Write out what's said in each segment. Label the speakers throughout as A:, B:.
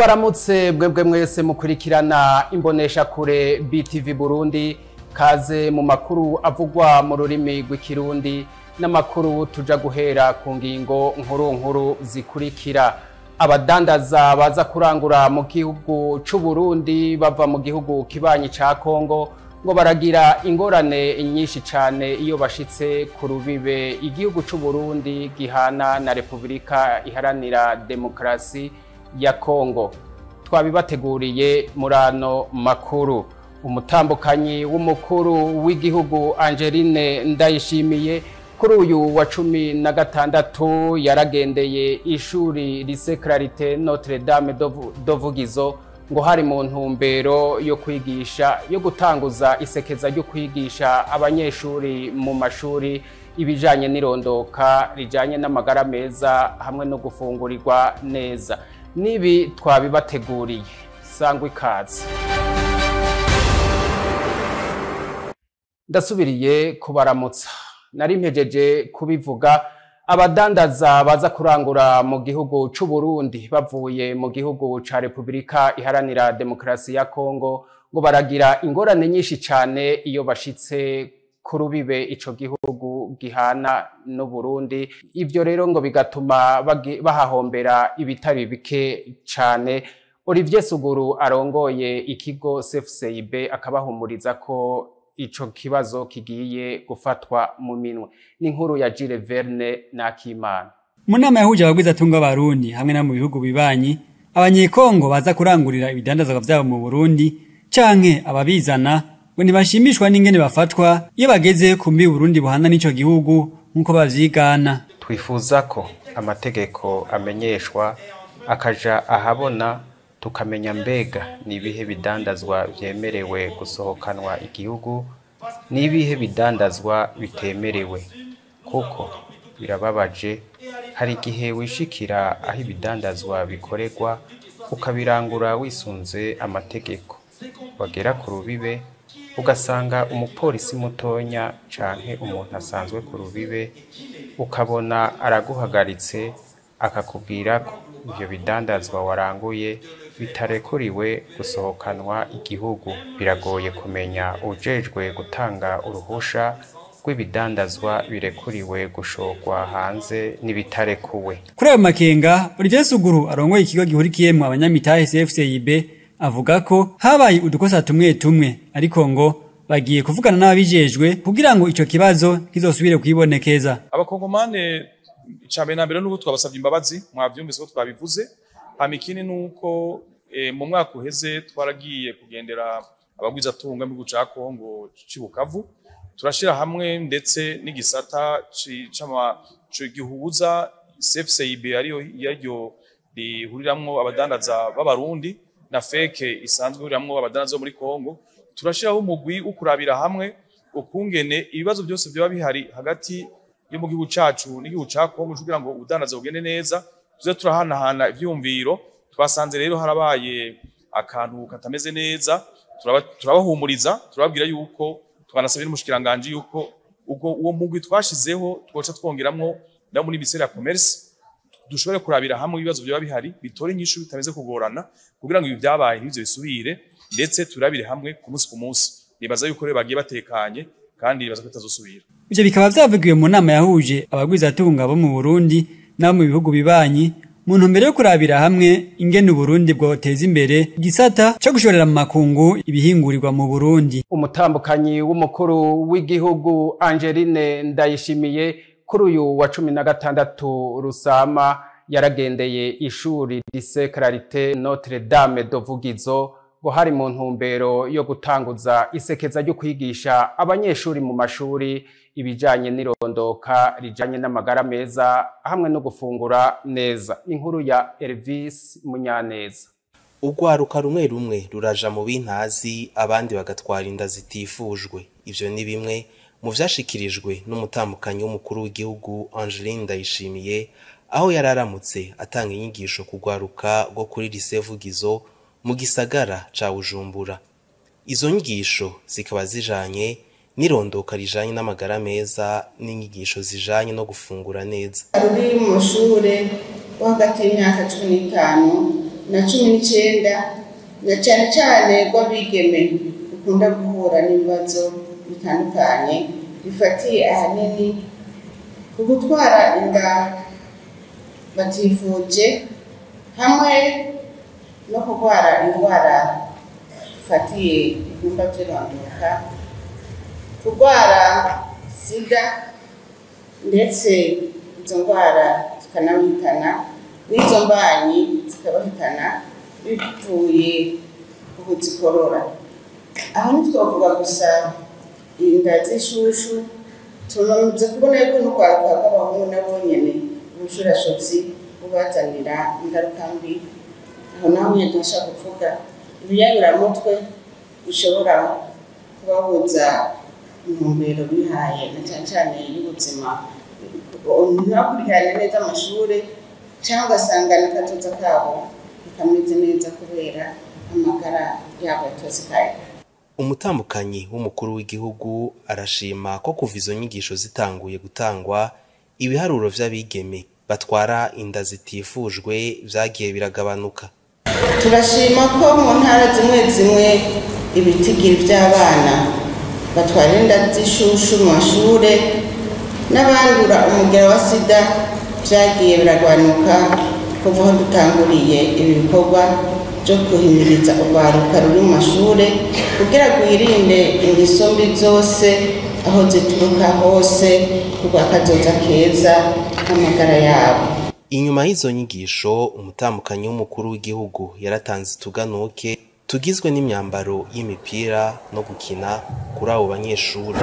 A: tubaramutse bwebwe mwese mukurikirana imbonesha kure BTV Burundi, kaze mu makuru avugwa mu rurimi rw'ikirundi n'amakuru tuja guhera ku ngingo nkuru zikurikira. Abadandaza baza kurangura mu gihugu c'u Burundi bava mu gihugu kibanyi ca Kongo ngo baragira ingorane nyinshi cane iyo bashitse ku rubibe igihugu c'u Burundi gihana na Repubulika Iharanira Demokarasi ya Kongo. Twabibateguriye murano makuru. Umutambukanyi w'umukuru w'igihugu Angeline Ndayishimiye kuri uyu wa 16 yaragendeye ishuri Lycée Clarité Notre Dame d'Ovugizo ngo hari mu ntumbero yo kwigisha yo gutanguza isekeza ryo kwigisha abanyeshuri mu mashuri ibijanye n'irondoka rijanye n'amagara meza hamwe no gufungurirwa neza. Nibi twabibateguriye, sangwa ikaze. Ndasubiriye kubaramutsa. Nari mpejeje kubivuga, abadandaza baza kurangura mu gihugu c'u Burundi bavuye mu gihugu ca Repubulika Iharanira Demokarasi ya Kongo ngo baragira ingorane nyinshi cane iyo bashitse ku rubibe ico gihugu gihana no Burundi. Ivyo rero ngo bigatuma bahahombera ibitari bike cane. Olivier Suguru arongoye ikigo CFCIB akabahumuriza ko ico kibazo kigiye gufatwa mu minwe. N'inkuru ya Jules Verne Nakimana.
B: Mu nama yahuje abagwiza tunga abarundi hamwe na mu bihugu bibanyi, abanyekongo baza kurangurira ibidandazwa vyabo mu Burundi canke ababizana ngo ntibashimishwa n'ingene bafatwa iyo bageze ku mbi Burundi buhana n'ico gihugu nkuko bavyigana.
C: Twifuza ko amategeko amenyeshwa akaja ahabona, tukamenya mbega nibihe bidandazwa vyemerewe gusohokanwa igihugu nibihe bidandazwa bitemerewe, kuko birababaje hari igihe wishikira aho ibidandazwa bikorerwa ukabirangura wisunze amategeko, wagera ku rubibe ugasanga umupolisi mutonya canke umuntu asanzwe ku rubibe ukabona araguhagaritse akakubwira ko ivyo bidandazwa waranguye bitarekuriwe gusohokanwa igihugu. Biragoye kumenya ujejwe gutanga uruhusha rw'ibidandazwa birekuriwe gushorwa hanze n'ibitarekuwe.
B: Kuri ayo makenga, Olivier Suguru arongoye ikigo gihurikiyemwo abanyamitahe CFCIB avuga ko habaye udukosa tumwe ariko ngo bagiye kuvugana n'ababijejwe kugira ngo ico kibazo kizosubire kwibonekeza.
D: Abakongomane icambere na mbere n'ubu twabasavye imbabazi, mwavyumvise ko twabivuze. Amikini nuko mu mwaka uheze twaragiye kugendera abagwiza tunga mu gihugu ca Kongo cibukavu, turashira hamwe ndetse n'igisata gihuza CFCIB ariyo rihuriramwo abadandaza b'abarundi na feke isanzwe ihuriramwo abadandaza muri Kongo. Turashiraho umugwi ukurabira hamwe ukungene ibibazo byose byo bihari hagati yo mu gihugu cacu n'igihugu ca Kongo kugira ngo ubudandaza bugende neza. Tuze turahanahana ivyumviro. Twasanze rero harabaye akantu katameze neza, turabahumuriza, turababwira yuko twanasabira umushikiranganje yuko uwo mugwi twashizeho twoca twongeramwo na muri ministeri ya commerce dushobore kurabira hamwe ibibazo byo bihari bitore inyishu bitameze kugorana kugira ngo ibi byabaye nivyo bisubire, ndetse turabire hamwe ku munsi. Nibaza yuko rero bagiye batekanye kandi nibaza ko bitazosubira.
B: Ivyo bikaba vyavugiwe mu nama yahuje abagwiza tunga bo mu Burundi na mu bihugu bibanyi mu ntumbero yo kurabira hamwe ingene Burundi bwoteza imbere gisata cyo gushorera mu makungu ibihingurirwa mu Burundi.
A: Umutambukanyi w'umukuru w'igihugu Angeline Ndayishimiye kuri uyu wa 16 Rusama yaragendeye ishuri Lycée Clarité Notre Dame d'Ovugizo ngo hari mu ntumbero yo gutanguza isekeza ryo kwigisha abanyeshuri mu mashuri ibijanye n'irondoka rijanye n'amagara meza hamwe no gufungura neza. Inkuru ya Elvis Munyaneza.
E: Urwaruka rumwe ruraja mu bintazi, abandi bagatwara inda zitifujwe. Ivyo ni bimwe mu vyashikirijwe n'umutambukanyi w'umukuru w'igihugu Angeline Ndayishimiye aho yararamutse atanga inyigisho ku rwaruka rwo kuri Lycée Vugizo mu gisagara ca Bujumbura. Izo nyigisho zikaba zijanye n'irondoka rijanye n'amagara meza n'inyigisho zijanye no gufungura neza.
F: Ari mu mashure hagati y'imyaka 15 na 19 na cyane cyane rw'abigeme ukunda guhura n'ibibazo bitandukanye bifatiye ahanini ku gutwara inda batifuje hamwe no kurwara indwara ifatiye ibyumba by'irondoka, kurwara sida ndetse izo ndwara zikanabahitana n'izo mbanyi zikabahitana bivuye ku kuzikorora. Aho ntitwavuga gusa inda z'ishushu, tumaze kubona yuko n'urwaruka rw'abahungu nabo nyene ubushurashutsi bubazanira ingaruka mbi. Aho naho nyene turashaka kuvuga ibiyayuramutwe bishobora kubabuza intumbero bihaye na cyane cyane y'ubuzima, ntibakurikirane neza amashuri cyangwa ugasanga n'akatoza kabo kameze neza kubera amagara yabo yatosekaye.
E: Umutambukanyi w'umukuru w'igihugu arashima ko kuva izo nyigisho zitanguye gutangwa ibiharuro vy'abigeme batwara inda zitifujwe vyagiye biragabanuka.
F: Turashima ko mu ntara zimwe zimwe ibitigiri by'abana batwara inda z'ishushu mu mashure n'abandura umugera wa sida vyagiye biragabanuka kuva aho dutanguriye ibi bikorwa byo kuhimiriza urwaruka ruri mu mashure kugira rwirinde ingeso mbi zose aho zituruka hose kuba kazoza keza k'amagara yabo.
E: Inyuma y'izo nyigisho umutambukanyi w'umukuru w'igihugu yaratanze tuganuke tugizwe n'imyambaro y'imipira no gukina kuri abo banyeshuri.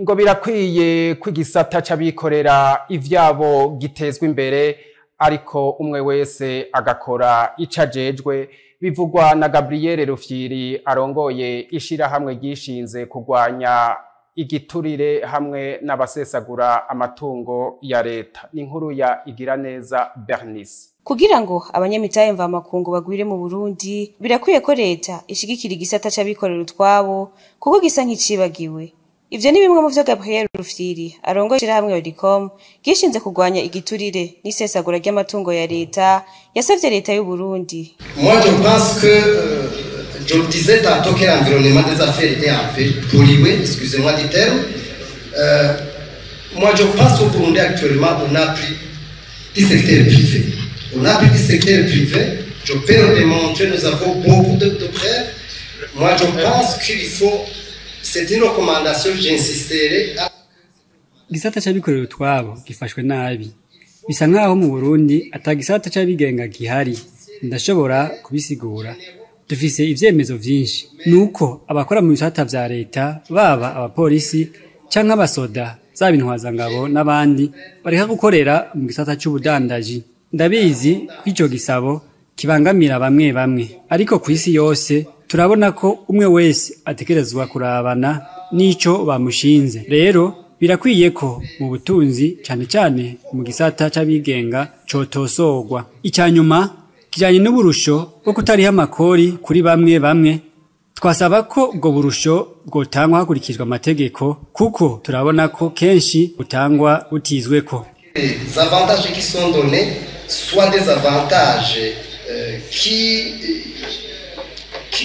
A: Ngo birakwiye ko igisata c'abikorera ivyabo gitezwa imbere ariko umwe wese agakora ico ajejwe, bivugwa na Gabriel Rufyiri arongoye ishirahamwe ryishinze kurwanya igiturire hamwe n'abasesagura amatungo ya leta. N'inkuru ya Igiraneza Bernice.
G: Kugira ngo abanyamitahe mvamakungu bagwire mu Burundi birakwiye ko leta ishigikira igisata c'abikorera utwabo kuko gisa nk'icibagiwe. Ivyo ni bimwe mu vyo Gabriel Rufyiri arongoye ishirahamwe Odicom gishinze kurwanya igiturire n'isesagura ry'amatungo ya leta yasavye leta y'u Burundi.
H: Moi je pense que je le disais tantôt que l'environnement des affaires était un peu pollué, excusez-moi du terme. Moi je pense au Burundi actuellement on a pris du secteur privé. On a pris du secteur privé, je peux le démontrer, nous avons beaucoup de preuves. Moi je pense qu'il faut, c'est une recommandation, j'insisterai à...
B: Gisata c'abikorera utwabo gifashwe nabi. Bisa nkaho mu Burundi atagisata c'abigenga gihari. Ndashobora kubisigura. Dufise ivyemezo vyinshi. Nuko abakora mu bisata vya leta baba abapolisi canke abasoda zabintwaza ngabo n'abandi bareka gukorera mu gisata c'ubudandaji. Ndabizi ko ico gisabo kibangamira bamwe bamwe, ariko kw'isi yose turabona ko umwe wese atekerezwa kurabana n'ico bamushinze. Rero birakwiye ko mu butunzi cyane cyane mu gisata c'abigenga cotosorwa. Icyanyuma kijanye n'uburusho bwo kutariha amakori kuri bamwe bamwe, twasaba ko ubwo burusho bwotangwa hakurikijwe amategeko kuko turabona ko kenshi butangwa butizweko.
H: Les avantages qui sont donnés soit des avantages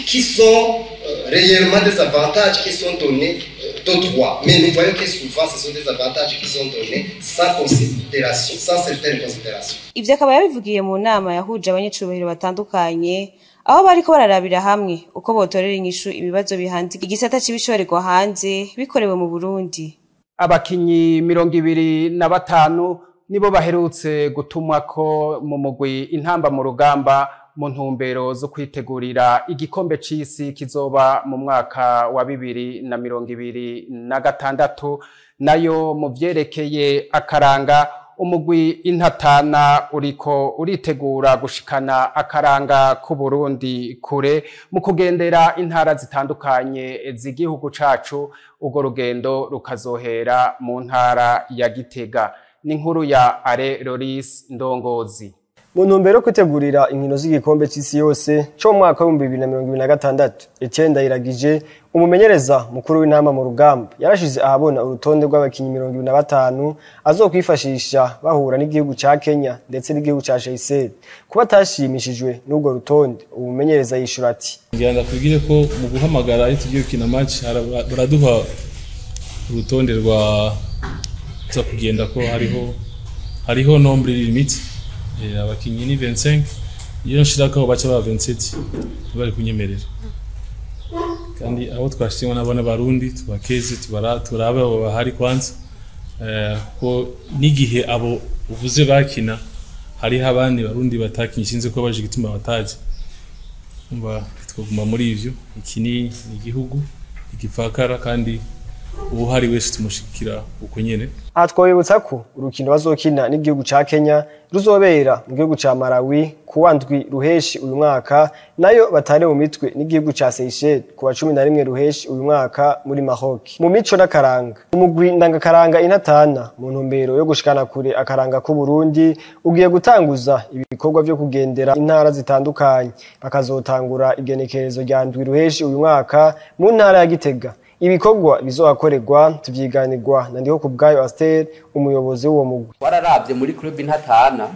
H: qui sont réellement des avantages qui sont donnés de droit. Mais nous voyons que souvent ce sont des avantages qui sont donnés sans considération, sans certaines considérations.
G: Ivyo akaba yabivugiye mu nama yahuje abanyacubahiro batandukanye aho bariko bararabira hamwe uko botorera inyishu ibibazo bihanze igisata c'ibishorerwa hanze bikorewe mu Burundi.
A: Abakinyi 25 nibo baherutse gutumwa ko mu mugwi intamba mu rugamba mu ntumbero zo kwitegurira igikombe c'isi kizoba mu mwaka wa 2026 nayo mu vyerekeye akaranga umugwi intatana uriko uritegura gushikana akaranga ku Burundi kure mu kugendera intara zitandukanye z'igihugu cacu. Ugo rugendo rukazohera mu ntara ya Gitega. N'inkuru ya Are Loris Ndongozi.
I: mu ntumbero yo kwitegurira inkino z'igikombe c'isi yose co mu mwaka wa 2026 Etienne Ndayiragije umumenyereza mukuru w'intama mu rugamba yarashize ahabona urutonde rw'abakinyi 25 azokwifashisha bahura n'igihugu ca Kenya ndetse n'igihugu ca Seychelles kuba atashimishijwe n'ubwo rutonde umumenyereza yishura ati
J: ngenda kubwire ko mu guhamagara ari tugiye gukina match baraduha urutonde rwa za kugenda ko hariho nombre limite abakinyi ni 25 iyo nshiraka baca ba 27 bari kunyemerera kandi abo twashimwe n'abana barundi tubakeze turabe abo bahari kwanza ko nigihe abo uvuze bakina hari abandi barundi batakinshinze ko baje gituma bataje umva twaguma muri ivyo iki ni igihugu igipfakara kandi ubuhari wese tumushikira uko nyene.
I: Aha twabibutsa ko urukino bazokina n'igihugu ca Kenya ruzobera mu gihugu ca Malawi kuwa ndwi ruheshi uyu mwaka nayo batare mu mitwe n'igihugu ca Seychelles kuwa 11 ruheshi uyu mwaka muri Maroc. Mu mico n'akaranga umugwi ndangakaranga inatana mu ntumbero yo gushikana kure akaranga ku Burundi ugiye gutanguza ibikorwa vyo kugendera intara zitandukanye bakazotangura igenekerezo rya ndwi ruheshi uyu mwaka mu ntara ya Gitega. Ibikorwa bizohakorerwa tuvyiganirwa na ndiho kubgayo Aster umuyobozi w'uwo mugwi.
K: Wararavye muri club intatana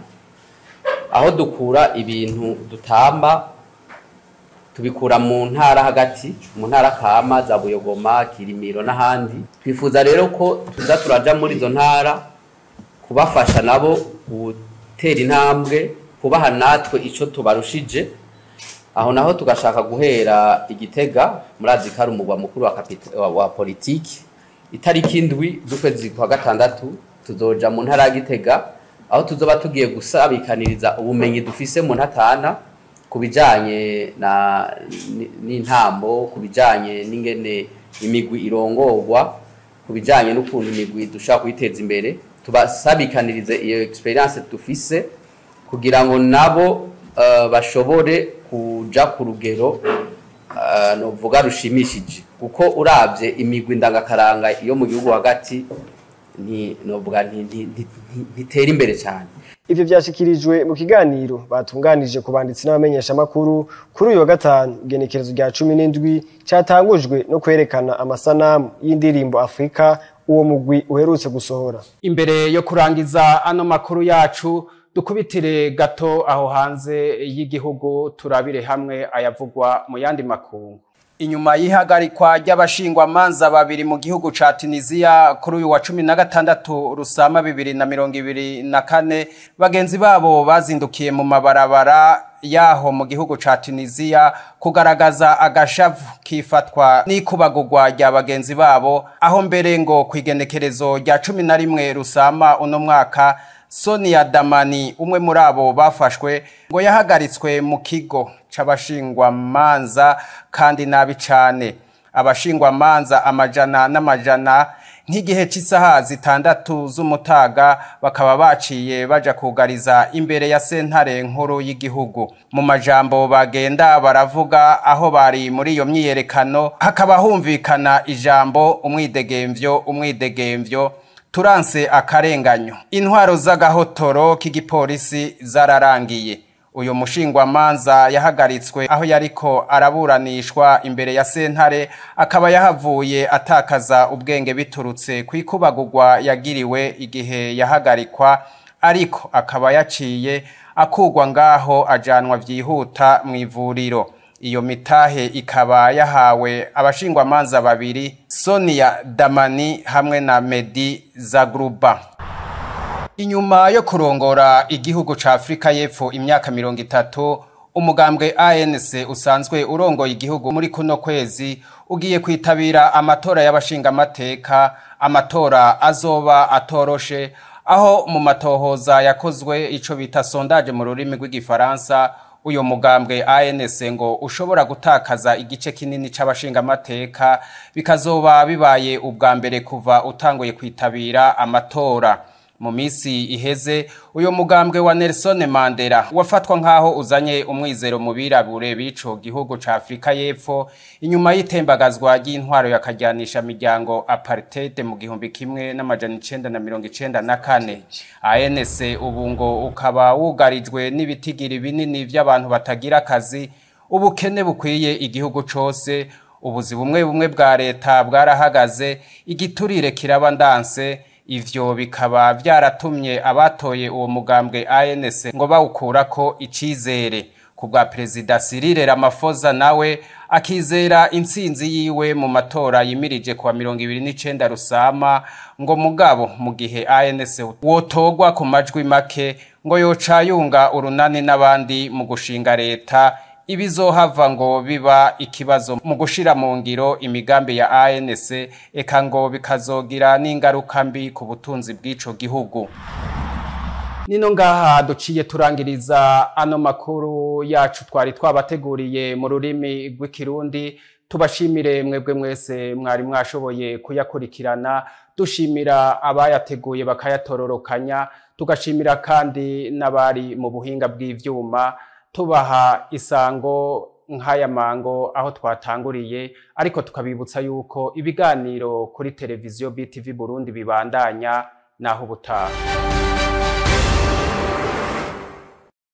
K: aho dukura ibintu dutamba tubikura mu ntara hagati mu ntara kama za Buyogoma Kirimiro n'ahandi. Twifuza rero ko tuza turaja muri izo ntara kubafasha nabo gutera intambwe kubaha natwe ico tubarushije. Aho naho tugashaka guhera Igitega murazi ko ari umugwa mukuru wa politiki itariki indwi z'ukwezi kwa gatandatu tuzoja mu ntara ya Gitega aho tuzoba tugiye gusabikaniriza ubumenyi dufise mu ntatana kubijanye n'intambo kubijanye n'ingene imigwi irongorwa kubijanye n'ukuntu imigwi dushaka kuyiteza imbere tubasabikanirize iyo experience dufise kugira ngo nabo bashobore kuja ku rugero novuga rushimishije kuko uravye imigwi ndangakaranga iyo mu gihugu hagati novuga ntitera imbere cyane.
I: Ivyo vyashikirijwe mu kiganiro batunganije ku banditsi n'abamenyesha makuru kuri uyu wa gatanu igenekerezo rya 17 catangujwe no kwerekana amasanamu y'indirimbo Afrika uwo mugwi uherutse gusohora.
A: Imbere yo kurangiza ano makuru yacu dukubitire gato aho hanze y'igihugu turabire hamwe ayavugwa mu yandi makungu. Inyuma y'ihagarikwa ry'abashingwa manza babiri mu gihugu ca Tunisia kuri uyu wa 16 Rusama 2024 bagenzi babo bazindukiye mu mabarabara yaho mu gihugu ca Tunisia kugaragaza agashavu kifatwa n'ikubagurwa rya bagenzi babo aho mbere ngo kwigenekerezo rya 11 Rusama uno mwaka Sonia Damani umwe muri abo bafashwe ngo yahagaritswe mu kigo c'abashingwa manza kandi nabi cane. Abashingwa manza amajana n'amajana nk'igihe c'isaha 6 z'umutaga bakaba baciye baja kugariza imbere ya sentare nkuru y'igihugu. Mu majambo bagenda baravuga aho bari muri iyo myiyerekano hakaba humvikana ijambo umwidegemvyo turanse akarenganyo. Intwaro z'agahotoro k'igipolisi zararangiye. Uyo mushingwa manza yahagaritswe aho yariko araburanishwa imbere ya sentare akaba yahavuye atakaza ubwenge biturutse kwikubagurwa yagiriwe igihe yahagarikwa ariko akaba yaciye akugwa ngaho ajanwa vyihuta mu ivuriro. Iyo mitahe ikaba yahawe abashingwa manza babiri Sonia Damani hamwe na Medi Zagruba. Inyuma yo kurongora igihugu ca Afrika y'Epfo imyaka 30 umugambwe ANC usanzwe urongoye igihugu muri kuno kwezi ugiye kwitabira amatora y'abashinga amateka. Amatora azoba atoroshe aho mu matohoza yakozwe ico bita sondage mu rurimi rw'igifaransa uyo mugambwe ANC ngo ushobora gutakaza igice kinini c'abashinga amateka bikazoba bibaye ubwa mbere kuva utanguye kwitabira amatora. mu misi iheze uyo mugambwe wa Nelson Mandela wafatwa nkaho uzanye umwizero mu birabure bico gihugu ca Afrika y'Epfo inyuma y'itembagazwa ry'intwaro yakajyanisha miryango apartheid mu 1994 ANC ubu ngo ukaba wugarijwe n'ibitigiri binini by'abantu batagira akazi ubukene bukwiye igihugu cose ubuzi bumwe bwa leta bwarahagaze igiturire kiraba ndanse ivyo bikaba byaratumye abatoye uwo mugambwe ANC ngo bawukurako icizere ku bwa Perezida Cyril Ramaphosa nawe akizera intsinzi yiwe mu matora yimirije kwa 29 Rusama ngo mugabo mu gihe ANC wotogwa ku majwi make ngo yocayunga urunani n'abandi mu gushinga leta ibizohava ngo biba ikibazo mu gushira mu ngiro imigambi ya ANC eka ngo bikazogira n'ingaruka mbi ku butunzi bw'ico gihugu. Nino ngaha duciye turangiriza ano makuru yacu twari twabateguriye mu rurimi rw'ikirundi tubashimire mwebwe mwese mwari mwashoboye kuyakurikirana dushimira abayateguye bakayatororokanya tugashimira kandi n'abari mu buhinga bw'ivyuma tubaha isango nk'aya mango aho twatanguriye ariko tukabibutsa yuko ibiganiro kuri televiziyo BTV Burundi bibandanya naho ubutaha.